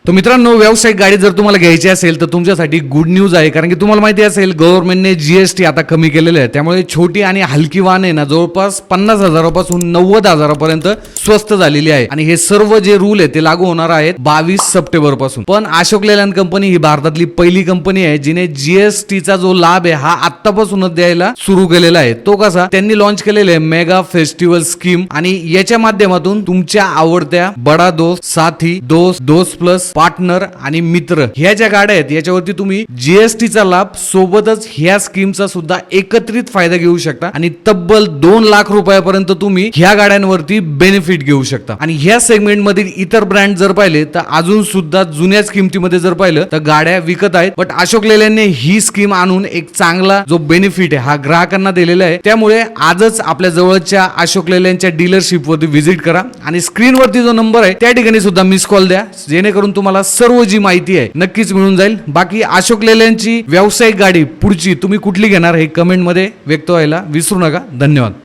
तर मित्रांनो, व्यावसायिक गाडी जर तुम्हाला घ्यायची असेल तर तुमच्यासाठी गुड न्यूज आहे, कारण की तुम्हाला माहिती असेल गव्हर्नमेंटने जीएसटी आता कमी केलेलं आहे. त्यामुळे छोटी आणि हलकी वाहने ना जवळपास 50,000पासून 90,000पर्यंत स्वस्त झालेली आहे. आणि हे सर्व जे रूल आहे ते लागू होणार आहेत 22 सप्टेंबर पासून. पण अशोक लेलँड कंपनी ही भारतातली पहिली कंपनी आहे जिने जीएसटीचा जो लाभ आहे हा आतापासूनच द्यायला सुरू केलेला आहे. तो कसा, त्यांनी लॉन्च केलेले आहे मेगा फेस्टिवल स्कीम, आणि याच्या माध्यमातून तुमच्या आवडत्या बडा दोस्त, साथी, दोस्त प्लस पार्टनर आणि मित्र ह्या ज्या गाड्या आहेत याच्यावरती तुम्ही जीएसटीचा लाभ सोबतच ह्या स्कीमचा सुद्धा एकत्रित फायदा घेऊ शकता. आणि तब्बल 2 लाख रुपयापर्यंत तुम्ही ह्या गाड्यांवरती बेनिफिट घेऊ शकता. आणि ह्या सेगमेंट मधील इतर ब्रँड जर पाहिले तर अजून सुद्धा जुन्याच किमतीमध्ये जर पाहिलं तर गाड्या विकत आहेत. बट अशोक लेलँडने ही स्कीम आणून एक चांगला जो बेनिफिट आहे हा ग्राहकांना दिलेला आहे. त्यामुळे आजच आपल्या जवळच्या अशोक लेलँडच्या डीलरशिप वरती व्हिजिट करा आणि स्क्रीनवरती जो नंबर आहे त्या ठिकाणी सुद्धा मिस कॉल द्या, जेणेकरून तुम्हाला सर्व जी माहिती आहे नक्कीच मिळून जाईल. बाकी अशोक लेलँडची व्यावसायिक गाडी पुढची तुम्ही कुठली घेणार हे कमेंट मध्ये व्यक्त व्हायला विसरू नका. धन्यवाद.